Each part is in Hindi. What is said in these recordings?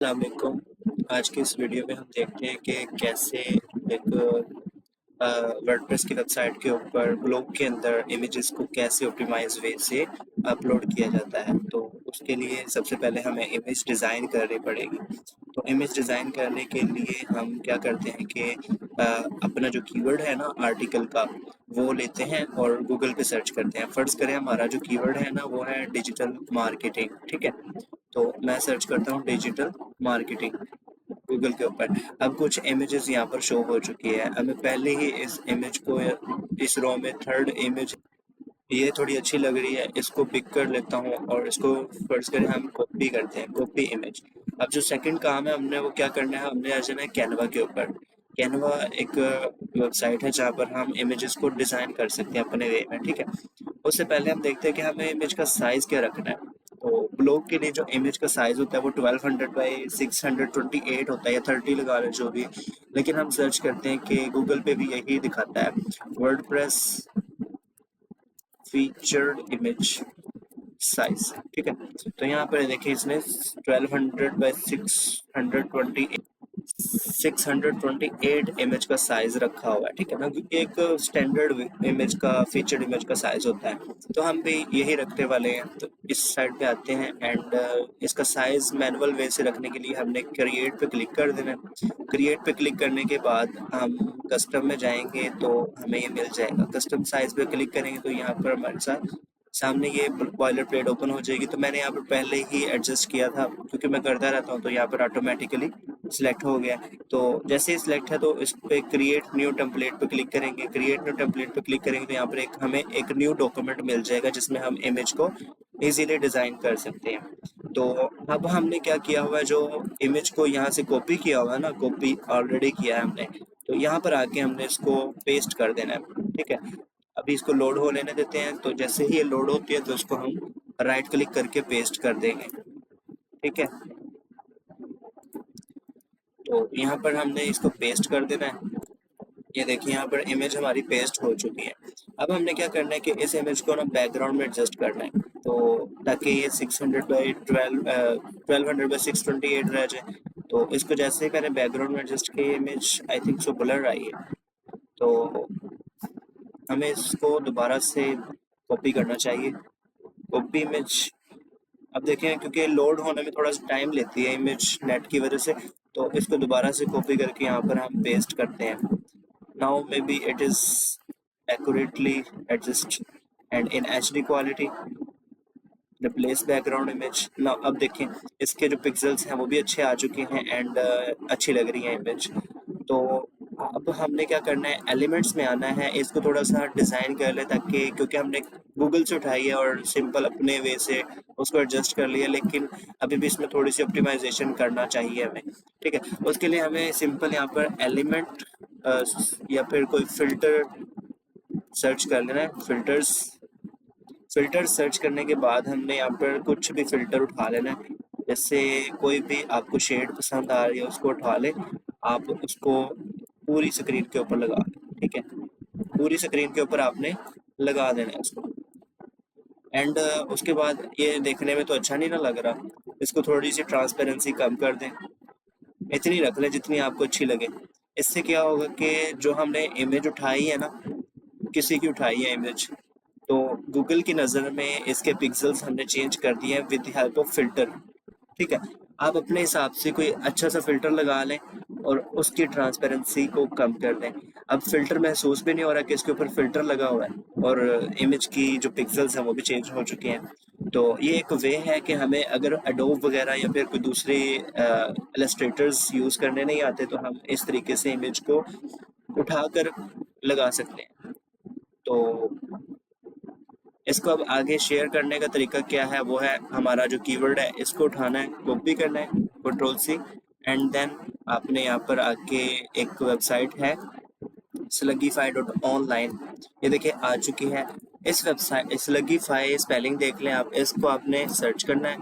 अस्सलामुअलैकुम। आज की इस वीडियो में हम देखते हैं कि कैसे एक वर्डप्रेस की वेबसाइट के ऊपर ब्लॉग के अंदर इमेजेस को कैसे ऑप्टिमाइज वे से अपलोड किया जाता है। तो उसके लिए सबसे पहले हमें इमेज डिज़ाइन करनी पड़ेगी। तो इमेज डिज़ाइन करने के लिए हम क्या करते हैं कि अपना जो कीवर्ड है ना आर्टिकल का, वो लेते हैं और गूगल पे सर्च करते हैं। फ़र्ज़ करें हमारा जो कीवर्ड है ना वो है डिजिटल मार्केटिंग, ठीक है? तो मैं सर्च करता हूँ डिजिटल मार्केटिंग गूगल के ऊपर। अब कुछ इमेजेस यहाँ पर शो हो चुकी है। अब मैं पहले ही इस इमेज को इस रो में थर्ड इमेज ये थोड़ी अच्छी लग रही है, इसको पिक कर लेता हूँ और इसको फर्ज करें हम कॉपी करते हैं, कॉपी इमेज। अब जो सेकंड काम है हमने वो क्या करना है, हमने आ जाना है कैनवा के ऊपर। कैनवा एक वेबसाइट है जहाँ पर हम इमेजेस को डिज़ाइन कर सकते हैं अपने वे में, ठीक है। उससे पहले हम देखते हैं कि हमें इमेज का साइज़ क्या रखना है। तो ब्लॉग के लिए जो इमेज का साइज़ होता है वो 1200 बाई 628 होता है या 30 लगा लें जो भी। लेकिन हम सर्च करते हैं कि गूगल पे भी यही दिखाता है, वर्डप्रेस फीचर्ड इमेज साइज, ठीक है। तो यहाँ पर देखिए इसने 1200 बाई 628 इमेज का साइज रखा हुआ है, ठीक है ना। एक स्टैंडर्ड इमेज का फीचर्ड इमेज का साइज होता है, तो हम भी यही रखने वाले हैं। तो इस साइड पे आते हैं एंड इसका साइज मैनुअल वे से रखने के लिए हमने क्रिएट पे क्लिक कर देना है। क्रिएट पे क्लिक करने के बाद हम कस्टम में जाएंगे तो हमें ये मिल जाएगा। कस्टम साइज पे क्लिक करेंगे तो यहाँ पर हमारे साथ सामने ये बॉयलर प्लेट ओपन हो जाएगी। तो मैंने यहाँ पर पहले ही एडजस्ट किया था क्योंकि मैं करता रहता हूँ, तो यहाँ पर ऑटोमेटिकली सिलेक्ट हो गया। तो जैसे ही सिलेक्ट है तो इस पे क्रिएट न्यू टेम्पलेट पे क्लिक करेंगे। क्रिएट न्यू टेम्पलेट पे क्लिक करेंगे तो यहाँ पर हमें एक न्यू डॉक्यूमेंट मिल जाएगा जिसमें हम इमेज को इजीली डिज़ाइन कर सकते हैं। तो अब हमने क्या किया हुआ है, जो इमेज को यहाँ से कॉपी किया हुआ है ना, कॉपी ऑलरेडी किया है हमने, तो यहाँ पर आके हमने इसको पेस्ट कर देना है, ठीक है। अभी इसको लोड हो लेने देते हैं। तो जैसे ही ये लोड होती है तो इसको हम राइट क्लिक करके पेस्ट कर देंगे, ठीक है। तो यहाँ पर हमने इसको पेस्ट कर देना है। ये देखिए यहाँ पर इमेज हमारी पेस्ट हो चुकी है। अब हमने क्या करना है कि इस इमेज को ना बैकग्राउंड में एडजस्ट करना है, तो ताकि ये 1200 बाई 628 रह जाए। तो इसको जैसे ही मैंने बैकग्राउंड में एडजस्ट किया image I think so blur आई है, तो हमें इसको दोबारा से कॉपी करना चाहिए। कॉपी इमेज, अब देखें क्योंकि लोड होने में थोड़ा सा टाइम लेती है इमेज नेट की वजह से, तो इसको दोबारा से कॉपी करके यहाँ पर हम पेस्ट करते हैं। Now may be it is accurately adjust and in HD quality replace background image ना। अब देखें इसके जो पिक्सल्स हैं वो भी अच्छे आ चुके हैं एंड अच्छी लग रही है इमेज। तो अब हमने क्या करना है, एलिमेंट्स में आना है, इसको थोड़ा सा डिज़ाइन कर ले ताकि, क्योंकि हमने गूगल से उठाई है और सिंपल अपने वे से उसको एडजस्ट कर लिया, लेकिन अभी भी इसमें थोड़ी सी ऑप्टिमाइजेशन करना चाहिए हमें, ठीक है। उसके लिए हमें सिंपल यहाँ पर एलिमेंट या फिर कोई फ़िल्टर सर्च कर लेना है। फ़िल्टर सर्च करने के बाद हमने यहाँ पर कुछ भी फ़िल्टर उठा लेना है। जैसे कोई भी आपको शेड पसंद आ रही है उसको उठा लें, आप उसको पूरी स्क्रीन के ऊपर लगा लें, ठीक है। पूरी स्क्रीन के ऊपर आपने लगा देना है उसको एंड उसके बाद ये देखने में तो अच्छा नहीं ना लग रहा, इसको थोड़ी सी ट्रांसपेरेंसी कम कर दें, इतनी रख लें जितनी आपको अच्छी लगे। इससे क्या होगा कि जो हमने इमेज उठाई है ना, किसी की उठाई है इमेज, तो गूगल की नज़र में इसके पिक्सल्स हमने चेंज कर दिए हैं with the help of filter, ठीक है। आप अपने हिसाब से कोई अच्छा सा फ़िल्टर लगा लें और उसकी ट्रांसपेरेंसी को कम कर दें। अब फ़िल्टर महसूस भी नहीं हो रहा कि इसके ऊपर फ़िल्टर लगा हुआ है और इमेज की जो पिक्सल्स हैं वो भी चेंज हो चुके हैं। तो ये एक वे है कि हमें अगर एडोब वगैरह या फिर कोई दूसरे इलस्ट्रेटर्स यूज़ करने नहीं आते तो हम इस तरीके से इमेज को उठाकर लगा सकते हैं। तो इसको अब आगे शेयर करने का तरीका क्या है, वो है हमारा जो कीवर्ड है इसको उठाना है, कॉपी करना है, कंट्रोल सी, एंड देन आपने यहाँ पर आके एक वेबसाइट है slugify.online, ये देखिए आ चुकी है। इस वेबसाइट स्लगीफाई स्पेलिंग देख लें आप, इसको आपने सर्च करना है।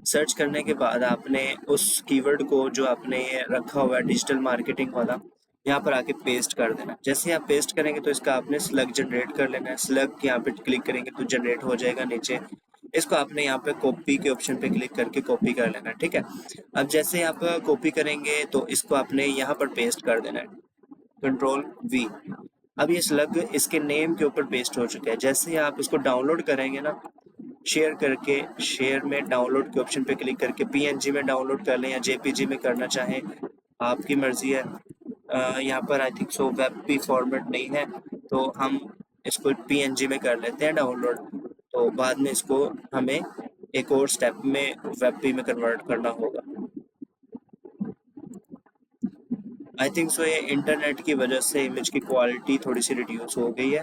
सर्च करने के बाद आपने उस कीवर्ड को जो आपने रखा हुआ है डिजिटल मार्केटिंग वाला, यहाँ पर आके पेस्ट कर देना। जैसे आप पेस्ट करेंगे तो इसका आपने स्लग जनरेट कर लेना है। स्लग यहाँ पे क्लिक करेंगे तो जनरेट हो जाएगा नीचे। इसको आपने यहाँ पे कॉपी के ऑप्शन पे क्लिक करके कॉपी कर लेना है, ठीक है। अब जैसे आप कॉपी करेंगे तो इसको आपने यहाँ पर पेस्ट कर देना है, कंट्रोल वी। अब ये स्लग इसके नेम के ऊपर पेस्ट हो चुका है। जैसे ही आप इसको डाउनलोड करेंगे ना, शेयर करके, शेयर में डाउनलोड के ऑप्शन पे क्लिक करके पीएनजी में डाउनलोड कर लें या जेपीजी में करना चाहें, आपकी मर्जी है। यहाँ पर आई think so web P format नहीं है, तो हम इसको पीएनजी में कर लेते हैं डाउनलोड। तो बाद में इसको हमें एक और स्टेप में वेब पी में कन्वर्ट करना होगा। आई थिंक सो ये इंटरनेट की वजह से इमेज की क्वालिटी थोड़ी सी रिड्यूस हो गई है।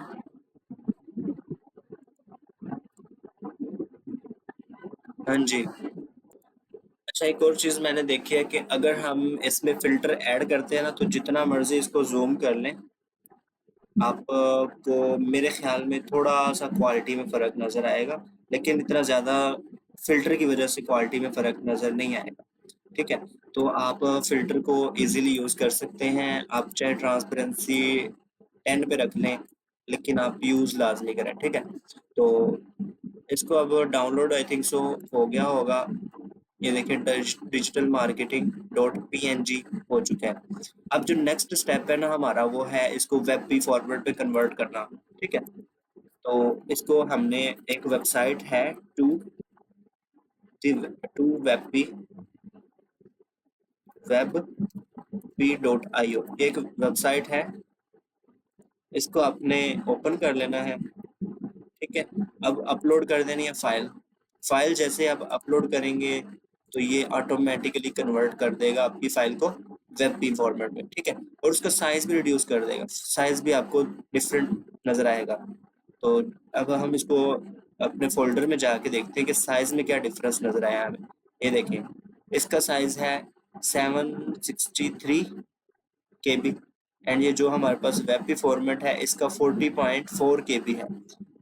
हाँ जी। अच्छा, एक और चीज़ मैंने देखी है कि अगर हम इसमें फ़िल्टर ऐड करते हैं ना, तो जितना मर्ज़ी इसको ज़ूम कर लें, आपको मेरे ख़्याल में थोड़ा-सा क्वालिटी में फ़र्क नज़र आएगा, लेकिन इतना ज़्यादा फ़िल्टर की वजह से क्वालिटी में फ़र्क नज़र नहीं आएगा, ठीक है? तो आप फ़िल्टर को ईज़िली यूज़ कर सकते हैं, आप चाहे ट्रांसपेरेंसी 10 पे रख लें, लेकिन आप यूज़ लाज़मी करें, ठीक है? तो इसको अब डाउनलोड आई थिंक सो हो गया होगा। ये देखिए डिजिटल मार्केटिंग डॉट पी हो चुका है। अब जो नेक्स्ट स्टेप है ना हमारा, वो है इसको वेब पी फॉर्मेट पे कन्वर्ट करना, ठीक है। तो इसको हमने, एक वेबसाइट है two two web P, web P dot I O, एक वेबसाइट है। इसको आपने ओपन कर लेना है, ठीक है। अब अपलोड कर देनी है फाइल। फाइल जैसे आप अपलोड करेंगे तो ये ऑटोमेटिकली कन्वर्ट कर देगा आपकी फाइल को वेब पी फॉर्मेट में, ठीक है। और उसका साइज भी रिड्यूस कर देगा, साइज भी आपको डिफरेंट नज़र आएगा। तो अब हम इसको अपने फोल्डर में जाके देखते हैं कि साइज में क्या डिफरेंस नज़र आया हमें। ये देखें, इसका साइज है 763 KB, एंड ये जो हमारे पास वेब पी फॉर्मेट है इसका 40.4 KB है।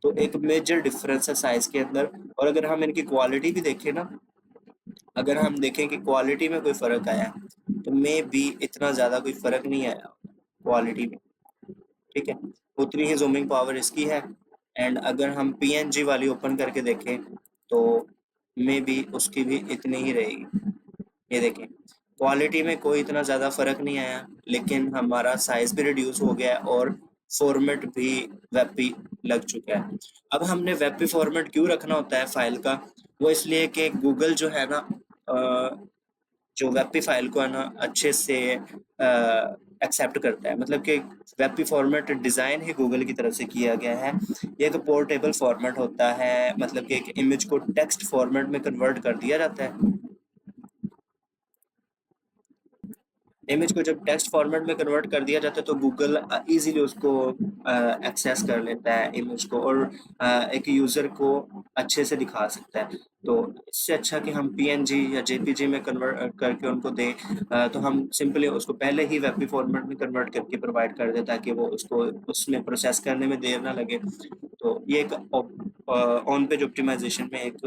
तो एक मेजर डिफरेंस है साइज के अंदर। और अगर हम इनकी क्वालिटी भी देखें ना, अगर हम देखें कि क्वालिटी में कोई फ़र्क आया है, तो मे बी इतना ज़्यादा कोई फ़र्क नहीं आया क्वालिटी में, ठीक है। उतनी ही जूमिंग पावर इसकी है। एंड अगर हम पीएनजी वाली ओपन करके देखें तो मे बी उसकी भी इतनी ही रहेगी। ये देखें, क्वालिटी में कोई इतना ज़्यादा फ़र्क नहीं आया, लेकिन हमारा साइज़ भी रिड्यूस हो गया है और फॉर्मेट भी वेब पे लग चुका है। अब हमने वेब पे फॉर्मेट क्यों रखना होता है फ़ाइल का, वो इसलिए कि गूगल जो है ना, जो वेब पे फाइल को है ना अच्छे से एक्सेप्ट करता है। मतलब कि वेब पे फॉर्मेट डिज़ाइन ही गूगल की तरफ से किया गया है। ये एक पोर्टेबल फॉर्मेट होता है, मतलब कि एक इमेज को टेक्स्ट फॉर्मेट में कन्वर्ट कर दिया जाता है। इमेज को जब टेक्स्ट फॉर्मेट में कन्वर्ट कर दिया जाता है तो गूगल इजीली उसको एक्सेस कर लेता है इमेज को, और एक यूज़र को अच्छे से दिखा सकता है। तो इससे अच्छा कि हम पीएनजी या जेपीजी में कन्वर्ट करके उनको दें, तो हम सिंपली उसको पहले ही वेब फॉर्मेट में कन्वर्ट करके प्रोवाइड कर दें, ताकि वो उसको उसमें प्रोसेस करने में देर ना लगे। तो ये एक ऑन पेज ऑप्टिमाइजेशन में एक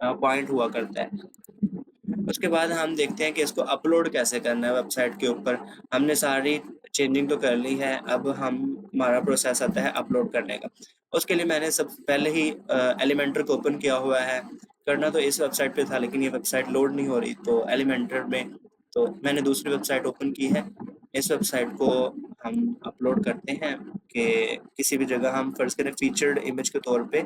पॉइंट हुआ करता है। उसके बाद हम देखते हैं कि इसको अपलोड कैसे करना है वेबसाइट के ऊपर। हमने सारी चेंजिंग तो कर ली है, अब हम हमारा प्रोसेस आता है अपलोड करने का। उसके लिए मैंने सब पहले ही एलिमेंटर को ओपन किया हुआ है। करना तो इस वेबसाइट पे था, लेकिन ये वेबसाइट लोड नहीं हो रही, तो एलिमेंटर में तो मैंने दूसरी वेबसाइट ओपन की है। इस वेबसाइट को हम अपलोड करते हैं कि किसी भी जगह हम फ़र्ज़ करें फीचर्ड इमेज के तौर पे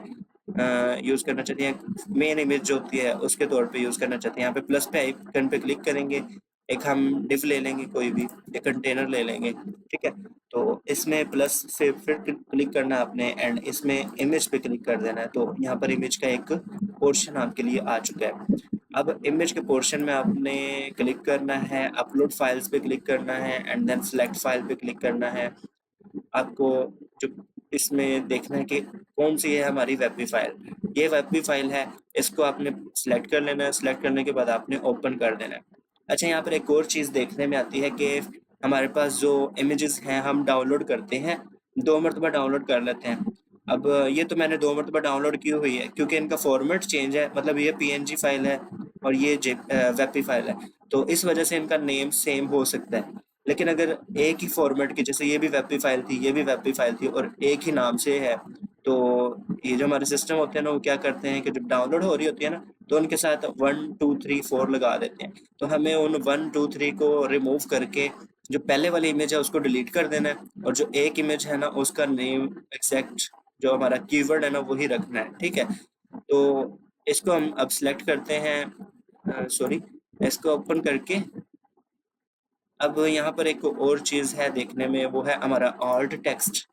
यूज़ करना चाहते हैं, मेन इमेज जो होती है उसके तौर पे यूज़ करना चाहते हैं। यहाँ पे प्लस पे आइकन पे क्लिक करेंगे, एक हम डिव ले लेंगे, कोई भी एक कंटेनर ले लेंगे, ठीक है। तो इसमें प्लस से फिर क्लिक करना है आपने, एंड इसमें इमेज पे क्लिक कर देना है। तो यहाँ पर इमेज का एक पोर्शन आपके लिए आ चुका है। अब इमेज के पोर्शन में आपने क्लिक करना है, अपलोड फाइल्स पे क्लिक करना है, एंड देन सेलेक्ट फाइल पे क्लिक करना है। आपको जो इसमें देखना है कि कौन सी है हमारी वेब फाइल। ये वेब फाइल है, इसको आपने सेलेक्ट कर लेना है। सेलेक्ट करने के बाद आपने ओपन कर देना है। अच्छा, यहाँ पर एक और चीज़ देखने में आती है कि हमारे पास जो इमेजेस हैं हम डाउनलोड करते हैं, 2 मरतबा डाउनलोड कर लेते हैं। अब ये तो मैंने 2 मरतबा डाउनलोड की हुई है, क्योंकि इनका फॉर्मेट चेंज है। मतलब ये पीएनजी फाइल है और ये वेब फाइल है, तो इस वजह से इनका नेम सेम हो सकता है। लेकिन अगर एक ही फॉर्मेट की, जैसे ये भी वेब फाइल थी, ये भी वेब फाइल थी और एक ही नाम से है, तो ये जो हमारे सिस्टम होते हैं ना, वो क्या करते हैं कि जब डाउनलोड हो रही होती है ना, तो उनके साथ 1 2 3 4 लगा देते हैं। तो हमें उन 1 2 3 को रिमूव करके जो पहले वाली इमेज है उसको डिलीट कर देना है, और जो एक इमेज है ना उसका नेम एग्जैक्ट जो हमारा कीवर्ड है ना वही रखना है, ठीक है। तो इसको हम अब सिलेक्ट करते हैं, सॉरी, इसको ओपन करके अब यहाँ पर एक और चीज़ है देखने में, वो है हमारा ऑल्ट टेक्स्ट,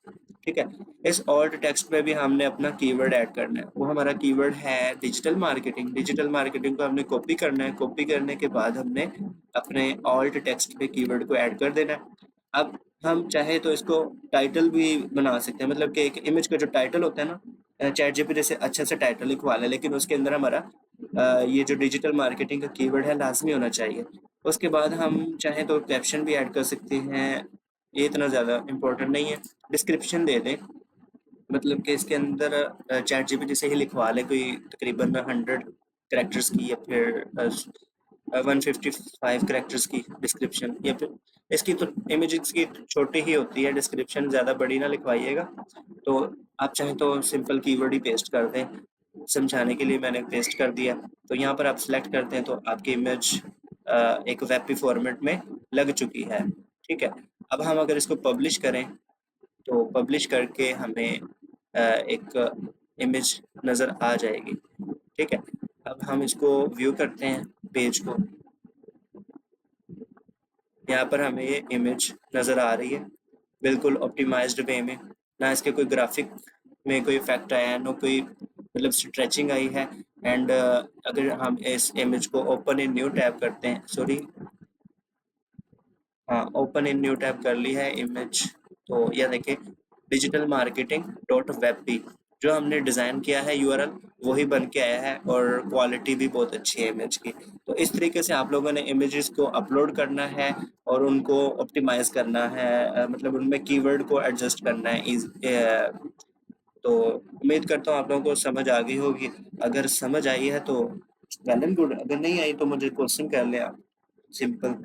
ठीक है। इस ऑल्ट टेक्स्ट में भी हमने अपना कीवर्ड ऐड करना है। वो हमारा कीवर्ड है डिजिटल मार्केटिंग। डिजिटल मार्केटिंग को हमने कॉपी करना है। कॉपी करने के बाद हमने अपने ऑल्ट टेक्स्ट पे कीवर्ड को ऐड कर देना है। अब हम चाहे तो इसको टाइटल भी बना सकते हैं, मतलब कि एक इमेज का जो टाइटल होता है ना, चैट जीपीटी से अच्छा सा टाइटल लिखवा लें, लेकिन उसके अंदर हमारा ये जो डिजिटल मार्केटिंग का कीवर्ड है लाजमी होना चाहिए। उसके बाद हम चाहें तो कैप्शन भी ऐड कर सकते हैं, ये इतना ज़्यादा इम्पोर्टेंट नहीं है। डिस्क्रिप्शन दे दें, मतलब कि इसके अंदर चैट जीपीटी से ही लिखवा लें कोई तकरीबन 100 कैरेक्टर्स की, या फिर 155 कैरेक्टर्स की डिस्क्रिप्शन, या फिर इसकी तो इमेजेस की छोटी ही होती है डिस्क्रिप्शन, ज़्यादा बड़ी ना लिखवाइएगा। तो आप चाहें तो सिंपल कीवर्ड ही पेस्ट कर दें, समझाने के लिए मैंने पेस्ट कर दिया। तो यहाँ पर आप सिलेक्ट करते हैं तो आपकी इमेज एक वेब फॉर्मेट में लग चुकी है, ठीक है। अब हम अगर इसको पब्लिश करें, तो पब्लिश करके हमें एक इमेज नज़र आ जाएगी, ठीक है। अब हम इसको व्यू करते हैं पेज को, यहाँ पर हमें ये इमेज नज़र आ रही है बिल्कुल ऑप्टिमाइज्ड वे में। ना इसके कोई ग्राफिक में कोई इफेक्ट आया है, ना कोई मतलब स्ट्रेचिंग आई है। एंड अगर हम इस इमेज को ओपन इन न्यू टैब करते हैं, सॉरी, हाँ, ओपन इन न्यू टैब कर ली है इमेज, तो यह देखिए डिजिटल मार्केटिंग डॉट वेब भी जो हमने डिज़ाइन किया है यूआरएल वही बन के आया है, और क्वालिटी भी बहुत अच्छी है इमेज की। तो इस तरीके से आप लोगों ने इमेजेस को अपलोड करना है और उनको ऑप्टिमाइज करना है, मतलब उनमें कीवर्ड को एडजस्ट करना है। तो उम्मीद करता हूँ आप लोगों को समझ आ गई होगी। अगर समझ आई है तो वेल एंड गुड, अगर नहीं आई तो मुझे क्वेश्चन कर लें आप, सिंपल।